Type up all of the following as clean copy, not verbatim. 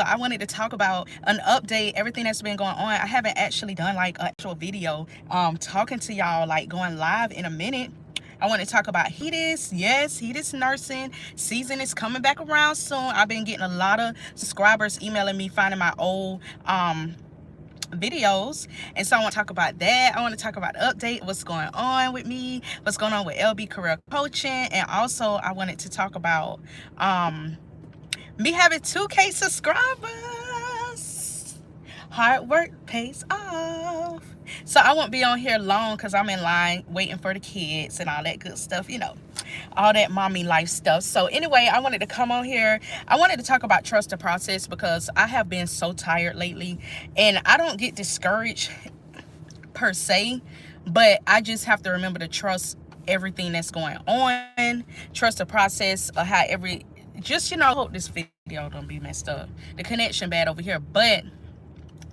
So I wanted to talk about an update, everything that's been going on. I haven't actually done like an actual video talking to y'all, like going live in a minute. I want to talk about HEDIS. Yes, HEDIS nursing season is coming back around soon. I've been getting a lot of subscribers emailing me, finding my old videos, and so I want to talk about that. I want to talk about the update, what's going on with me, what's going on with LB career coaching, and also I wanted to talk about me having 2K subscribers. Hard work pays off. So I won't be on here long because I'm in line waiting for the kids and all that good stuff, you know, all that mommy life stuff. So anyway, I wanted to come on here. I wanted to talk about trust the process because I have been so tired lately, and I don't get discouraged per se, but I just have to remember to trust everything that's going on, trust the process of how just, you know, I hope this video don't be messed up. The connection bad over here, but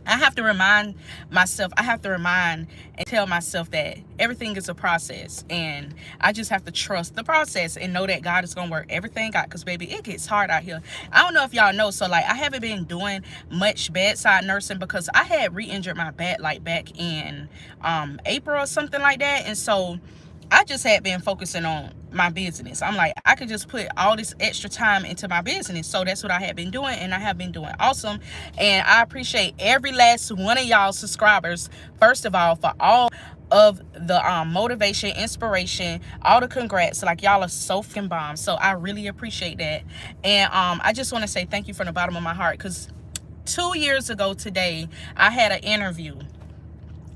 I have to remind myself, I have to remind and tell myself that everything is a process, and I just have to trust the process and know that God is going to work everything out, because baby, it gets hard out here. I don't know if y'all know, so like I haven't been doing much bedside nursing because I had re-injured my back like back in April or something like that, and so I just had been focusing on my business. I'm like, I could just put all this extra time into my business. So that's what I have been doing, and I have been doing awesome. And I appreciate every last one of y'all subscribers, first of all, for all of the motivation, inspiration, all the congrats. Like, y'all are so fucking bomb. So I really appreciate that. And I just want to say thank you from the bottom of my heart, because 2 years ago today, I had an interview.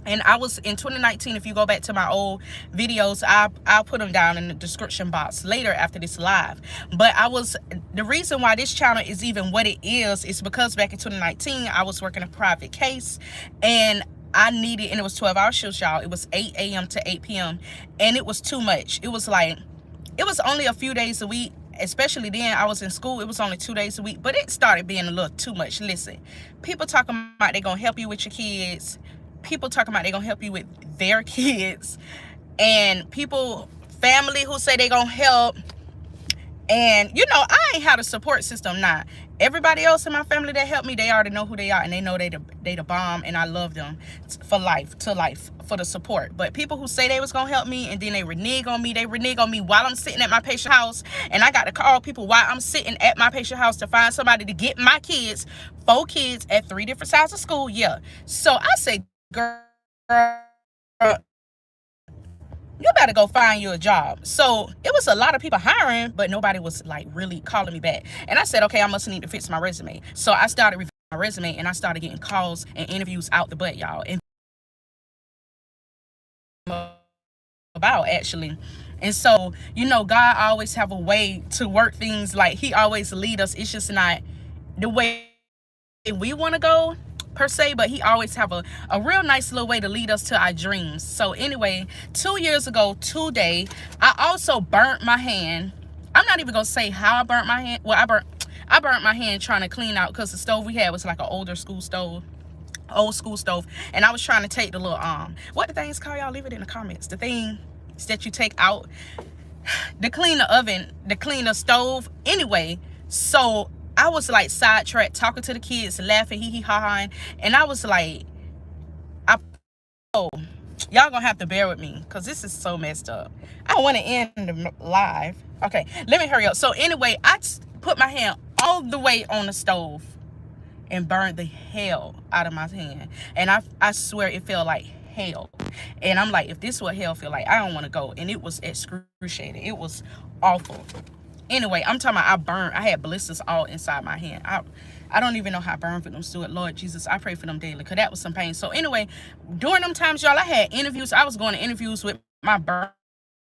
And I was in 2019. If you go back to my old videos, I'll put them down in the description box later after this live. But the reason why this channel is even what it is because back in 2019, I was working a private case, and I needed, and it was 12-hour shifts, y'all. It was 8 a.m. to 8 p.m. and it was too much. It was like, it was only a few days a week. Especially then, I was in school, it was only 2 days a week, but it started being a little too much. Listen, people talking about they're gonna help you with your kids, people talking about they're gonna help you with their kids, and family who say they gonna help. And you know, I ain't had a support system. Now everybody else in my family that helped me, they already know who they are, and they know they the bomb, and I love them for life, for the support. But people who say they was gonna help me and then they renege on me, while I'm sitting at my patient house, and I got to call people while I'm sitting at my patient house to find somebody to get my kids, 4 kids at 3 different sides of school. Yeah, so I say, girl, you better go find you a job. So it was a lot of people hiring, but nobody was like really calling me back. And I said, okay, I must need to fix my resume. So I started reviewing my resume, and I started getting calls and interviews out the butt, y'all. And about actually. And so, you know, God always have a way to work things. Like, he always lead us. It's just not the way we want to go per se, but he always have a real nice little way to lead us to our dreams. So anyway, 2 years ago today, I also burnt my hand. I'm not even gonna say how I burnt my hand. Well, I burnt my hand trying to clean out, because the stove we had was like an old school stove, and I was trying to take the little what the things call, y'all? Leave it in the comments. The thing that you take out to clean the oven, to clean the stove. Anyway, so I was like sidetracked talking to the kids, laughing, hee hee ha ha, and I was like, y'all gonna have to bear with me because this is so messed up. I want to end the live. Okay, let me hurry up. So anyway, I put my hand all the way on the stove and burned the hell out of my hand, and I swear it felt like hell. And I'm like, if this is what hell feel like, I don't want to go. And it was excruciating. It was awful. Anyway, I'm talking about I had blisters all inside my hand. I don't even know how burn victims do it. Lord Jesus, I pray for them daily, because that was some pain. So anyway, during them times, y'all, I had interviews. I was going to interviews with my burnt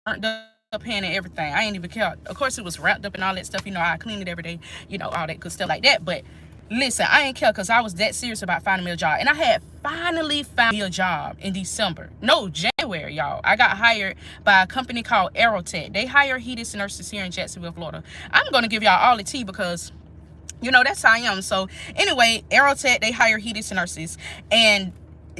up hand and everything. I ain't even care. Of course, it was wrapped up and all that stuff. You know, I clean it every day, you know, all that good stuff like that. But listen, I ain't care, because I was that serious about finding me a job. And I had finally found me a job in December. No, January, y'all. I got hired by a company called Aerotech. They hire HEDIS nurses here in Jacksonville, Florida. I'm going to give y'all all the tea because, you know, that's how I am. So anyway, Aerotech, they hire HEDIS nurses. And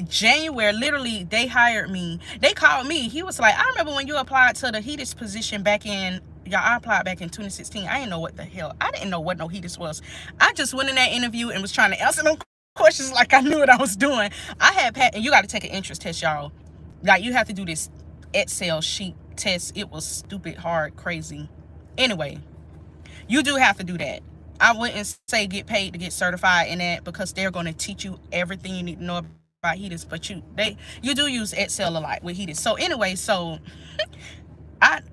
January, literally, they hired me. They called me. He was like, I remember when you applied to the HEDIS position back in y'all, I applied back in 2016. I didn't know what the hell. I didn't know what no HEDIS was. I just went in that interview and was trying to answer them questions like I knew what I was doing. I had and you got to take an interest test, y'all. Like, you have to do this Excel sheet test. It was stupid, hard, crazy. Anyway, you do have to do that. I wouldn't say get paid to get certified in that, because they're going to teach you everything you need to know about HEDIS, but you do use Excel a lot with HEDIS. So anyway, so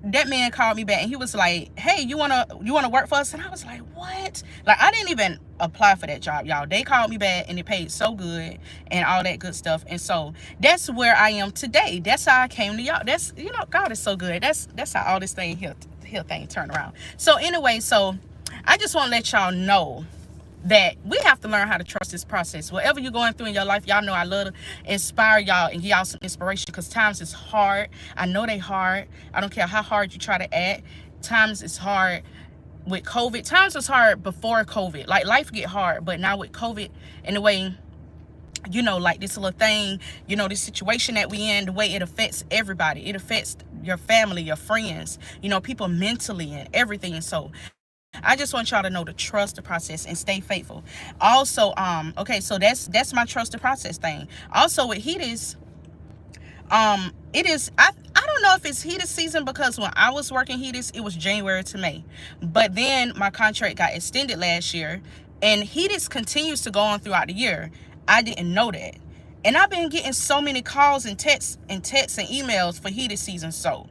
that man called me back and he was like, hey, you wanna work for us? And I was like, what? Like, I didn't even apply for that job, y'all. They called me back and they paid so good and all that good stuff. And so that's where I am today. That's how I came to y'all. That's, you know, God is so good. That's how all this thing here thing turned around. So anyway, so I just want to let y'all know that we have to learn how to trust this process. Whatever you're going through in your life, y'all know I love to inspire y'all and give y'all some inspiration, because times is hard. I know they hard. I don't care how hard you try to act. Times is hard with COVID. Times was hard before COVID. Like, life get hard, but now with COVID, in the way, you know, like this little thing, you know, this situation that we in, the way it affects everybody. It affects your family, your friends, you know, people mentally and everything. And so I just want y'all to know to trust the process and stay faithful. Also, okay, so that's my trust the process thing. Also with HEDIS, it is, I don't know if it's HEDIS season, because when I was working HEDIS, it was January to May. But then my contract got extended last year, and HEDIS continues to go on throughout the year. I didn't know that. And I've been getting so many calls and texts and emails for HEDIS season. So,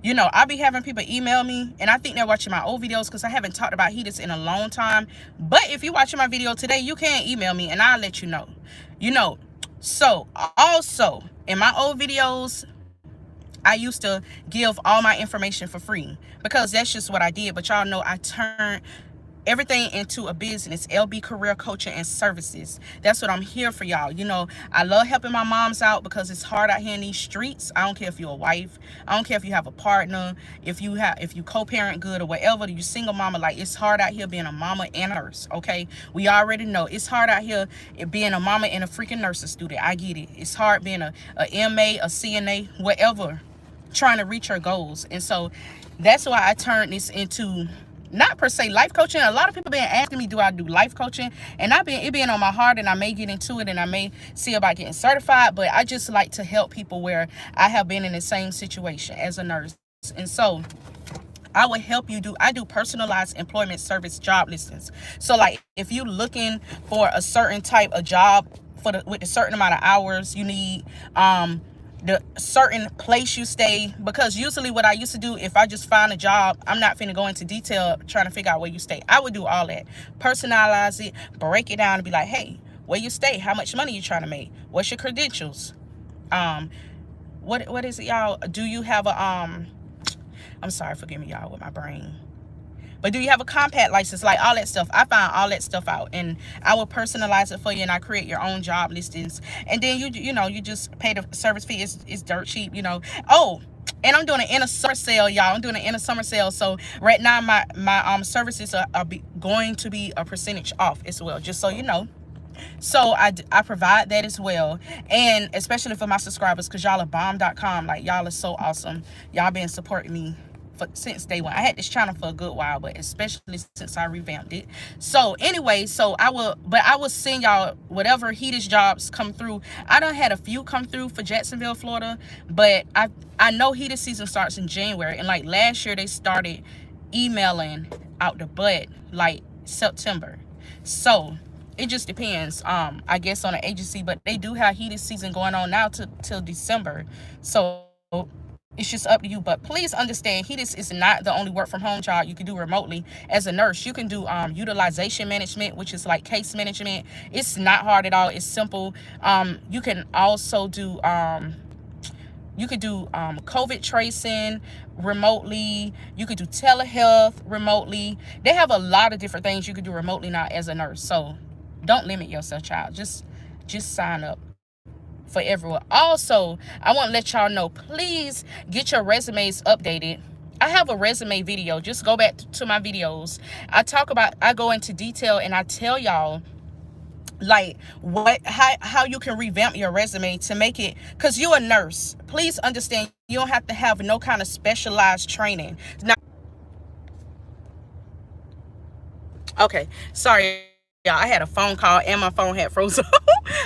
you know, I be having people email me, and I think they're watching my old videos, because I haven't talked about HEDIS in a long time. But if you're watching my video today, you can email me and I'll let you know. You know, so also in my old videos, I used to give all my information for free, because that's just what I did. But y'all know I turned everything into a business. LB Career Coaching and Services. That's what I'm here for, y'all. You know, I love helping my moms out, because it's hard out here in these streets. I don't care if you're a wife, I don't care if you have a partner, if you co-parent good or whatever, you single mama. Like, it's hard out here being a mama and a nurse. Okay, we already know it's hard out here being a mama and a freaking nursing student. I get it. It's hard being a MA, a CNA, whatever, trying to reach your goals. And so that's why I turned this into, not per se life coaching. A lot of people been asking me, do I do life coaching? And it been on my heart, and I may get into it, and I may see about getting certified. But I just like to help people where I have been in the same situation as a nurse. And so I will help you I do personalized employment service job listings. So like, if you're looking for a certain type of job with a certain amount of hours you need, the certain place you stay, because usually what I used to do, if I just find a job, I'm not finna go into detail trying to figure out where you stay. I would do all that, personalize it, break it down, and be like, hey, where you stay, how much money you trying to make, what's your credentials, what is it, y'all? Do you have a I'm sorry, forgive me, y'all, with my brain. But do you have a compact license? Like, all that stuff. I find all that stuff out, and I will personalize it for you, and I create your own job listings. And then you know, you just pay the service fee. It's dirt cheap, you know. Oh, and I'm doing an inner summer sale, y'all. I'm doing an inner summer sale. So right now my services are going to be a percentage off as well, just so you know. So I provide that as well, and especially for my subscribers, because y'all are bomb.com. Like, y'all are so awesome. Y'all been supporting me since day one. I had this channel for a good while, but especially since I revamped it. So anyway, so I will send y'all whatever HEDIS jobs come through. I done had a few come through for Jacksonville, Florida, but I know HEDIS season starts in January, and like last year they started emailing out the butt like September. So it just depends, I guess, on the agency, but they do have HEDIS season going on now till December. So it's just up to you. But please understand, HEDIS is not the only work from home job you can do remotely as a nurse. You can do utilization management, which is like case management. It's not hard at all. It's simple. You can also do COVID tracing remotely. You could do telehealth remotely. They have a lot of different things you could do remotely now as a nurse. So don't limit yourself, child. Just sign up for everyone. Also, I want to let y'all know, please get your resumes updated. I have a resume video. Just go back to my videos. I go into detail, and I tell y'all like how you can revamp your resume to make it, because you're a nurse. Please understand, you don't have to have no kind of specialized training. Now, Okay, sorry. Yeah, I had a phone call and my phone had frozen.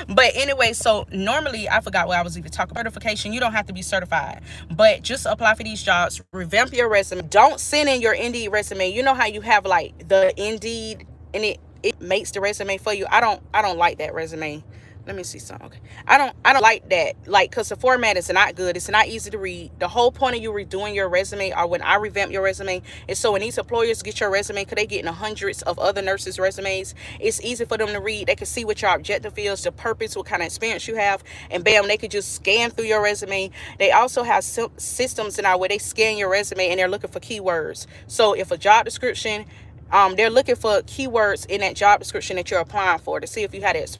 But anyway, so normally I forgot what I was even talking about. Certification, you don't have to be certified, but just apply for these jobs, revamp your resume. Don't send in your Indeed resume. You know how you have like the Indeed and it makes the resume for you. I don't like that resume. Let me see something. Okay, I don't like that, like, because the format is not good. It's not easy to read. The whole point of you redoing your resume, or when I revamp your resume, is so when these employers get your resume, because they getting hundreds of other nurses resumes, it's easy for them to read. They can see what your objective is, the purpose, what kind of experience you have, and bam, they could just scan through your resume. They also have systems now where they scan your resume and they're looking for keywords. So if a job description, they're looking for keywords in that job description that you're applying for to see if you had it.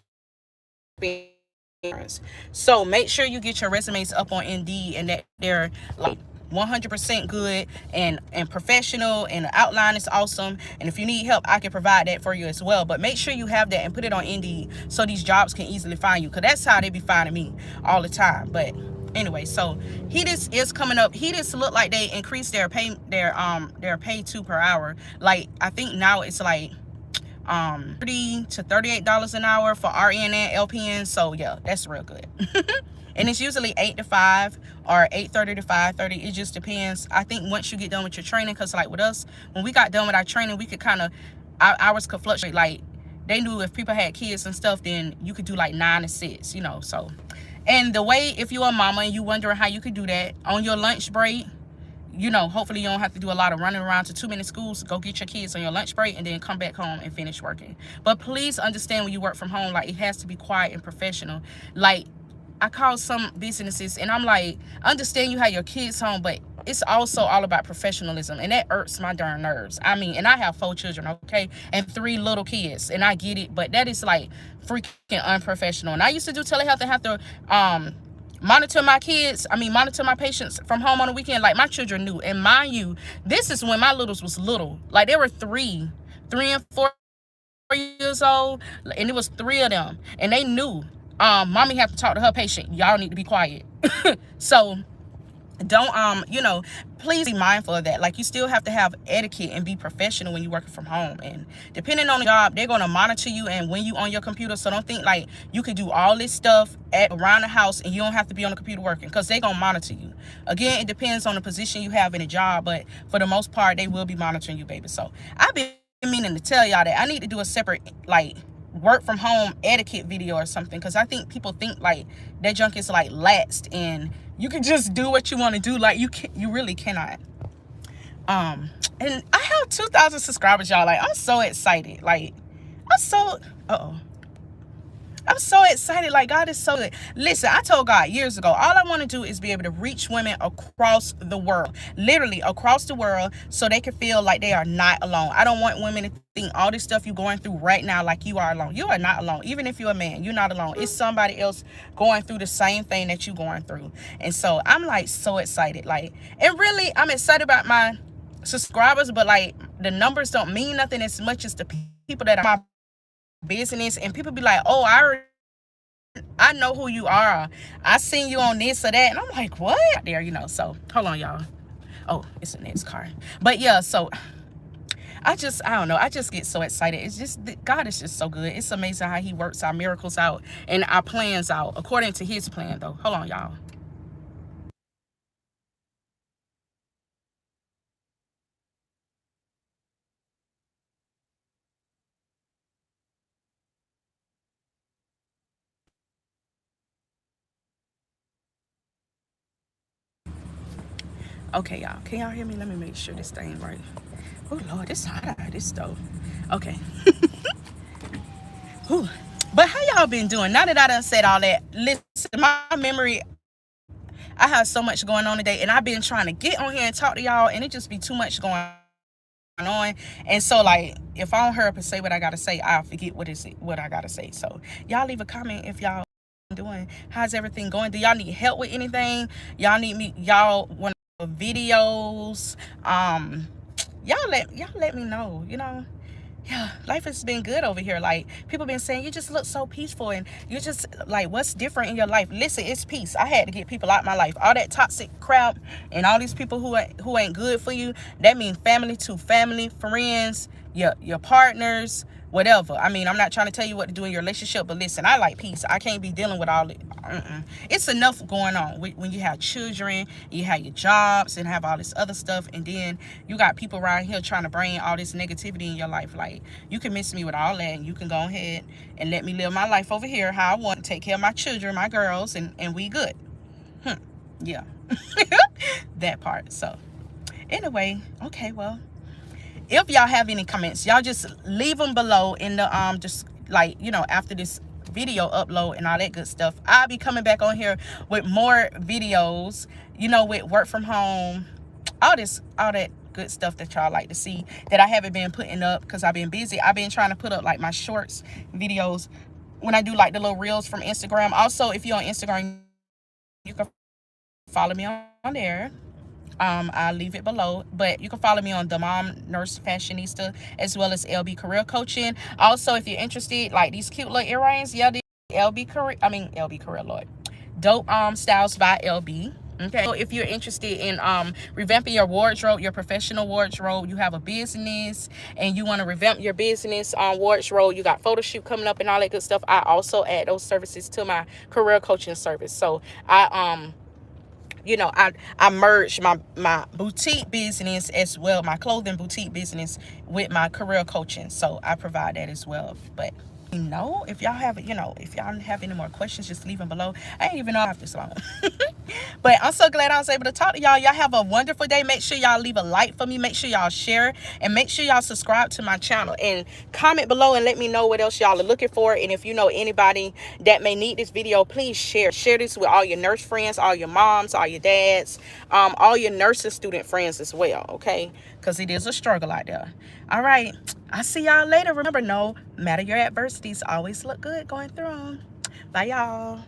So make sure you get your resumes up on Indeed and that they're like 100% good and professional, and the outline is awesome. And if you need help, I can provide that for you as well. But make sure you have that and put it on Indeed so these jobs can easily find you, because that's how they be finding me all the time. But anyway, so HEDIS is coming up. HEDIS look like they increased their pay too per hour. Like I think now it's like $30 to $38 an hour for RN and LPN. So yeah, that's real good. And it's usually 8 to 5 or 8:30 to 5:30. It just depends. I think once you get done with your training, because like with us, when we got done with our training, we could kind of, our hours could fluctuate. Like they knew if people had kids and stuff, then you could do like 9 to 6, you know. So, and the way, if you're a mama and you wondering how you could do that on your lunch break, you know, hopefully you don't have to do a lot of running around to too many schools. Go get your kids on your lunch break and then come back home and finish working. But please understand, when you work from home, like, it has to be quiet and professional. Like, I call some businesses and I'm like, I understand you have your kids home, but it's also all about professionalism, and that irks my darn nerves. I mean, and I have 4 children, okay, and 3 little kids, and I get it, but that is like freaking unprofessional. And I used to do telehealth and have to monitor my kids, monitor my patients from home on the weekend. Like, my children knew. And mind you, this is when my littles was little. Like, they were 3 and 4 years old, and it was 3 of them, and they knew mommy have to talk to her patient. Y'all need to be quiet. So don't you know, please be mindful of that. Like, you still have to have etiquette and be professional when you're working from home. And depending on the job, they're going to monitor you and when you on your computer. So don't think like you could do all this stuff around the house and you don't have to be on the computer working, because they're going to monitor you. Again, it depends on the position you have in a job, but for the most part, they will be monitoring you, baby. So I've been meaning to tell y'all that I need to do a separate like work from home etiquette video or something, because I think people think like that junk is like laxed and you can just do what you want to do. Like, you really cannot. And I have 2,000 subscribers, y'all. Like, I'm so excited. Like, I'm so excited. Like, God is so good. Listen, I told God years ago, all I want to do is be able to reach women across the world, literally across the world, so they can feel like they are not alone. I don't want women to think all this stuff you're going through right now like you are alone. You are not alone. Even if you're a man, you're not alone. It's somebody else going through the same thing that you're going through. And so I'm like so excited. Like, and really, I'm excited about my subscribers, but like the numbers don't mean nothing as much as the people that are my business. And people be like, oh, I know who you are. I seen you on this or that. And I'm like, what? There, you know. So hold on, y'all. Oh, it's the next car. But yeah, so I don't know. I just get so excited. It's just, God is just so good. It's amazing how he works our miracles out and our plans out according to his plan, though. Hold on, y'all. Okay, y'all. Can y'all hear me? Let me make sure this thing right. Oh, Lord, it's hot out of this stove. Okay. Whew. But how y'all been doing? Now that I done said all that, listen, my memory, I have so much going on today, and I've been trying to get on here and talk to y'all, and it just be too much going on. And so, like, if I don't hurry up and say what I gotta say, I'll forget what I gotta say. So y'all leave a comment if y'all doing. How's everything going? Do y'all need help with anything? Y'all want videos? Y'all let me know, you know. Yeah, life has been good over here. Like, people been saying you just look so peaceful, and you just like, what's different in your life? Listen, it's peace. I had to get people out my life. All that toxic crap and all these people who ain't good for you, that means family to family, friends, your partners, whatever. I mean, I'm not trying to tell you what to do in your relationship, but listen, I like peace. I can't be dealing with all it. It's enough going on when you have children, you have your jobs, and have all this other stuff, and then you got people around here trying to bring all this negativity in your life. Like, you can miss me with all that, and you can go ahead and let me live my life over here how I want, take care of my children, my girls, and we good. Yeah. That part. So anyway, okay, well, if y'all have any comments, y'all just leave them below in the just like, you know, after this video upload and all that good stuff. I'll be coming back on here with more videos, you know, with work from home, all that good stuff that y'all like to see that I haven't been putting up because I've been busy. I've been trying to put up like my shorts videos when I do like the little reels from Instagram. Also, if you're on Instagram, you can follow me on there. I'll leave it below, but you can follow me on the MomNurefashionista as well as LB Career Coaching. Also, if you're interested, like these cute little earrings, yeah, the LB Career, Lord, dope styles by LB. Okay, so if you're interested in revamping your wardrobe, your professional wardrobe, you have a business and you want to revamp your business wardrobe, you got photo shoot coming up and all that good stuff, I also add those services to my career coaching service. So I you know, I merged my boutique business as well, my clothing boutique business, with my career coaching. So I provide that as well. But you know, if y'all have, you know, if y'all have any more questions, just leave them below. I ain't even know I have this long. But I'm so glad I was able to talk to y'all. Y'all have a wonderful day. Make sure y'all leave a like for me. Make sure y'all share, and make sure y'all subscribe to my channel, and comment below and let me know what else y'all are looking for. And if you know anybody that may need this video, please share this with all your nurse friends, all your moms, all your dads, all your nursing student friends as well, okay? Because it is a struggle out there. All right, I'll see y'all later. Remember, no matter your adversities, always look good going through them. Bye, y'all.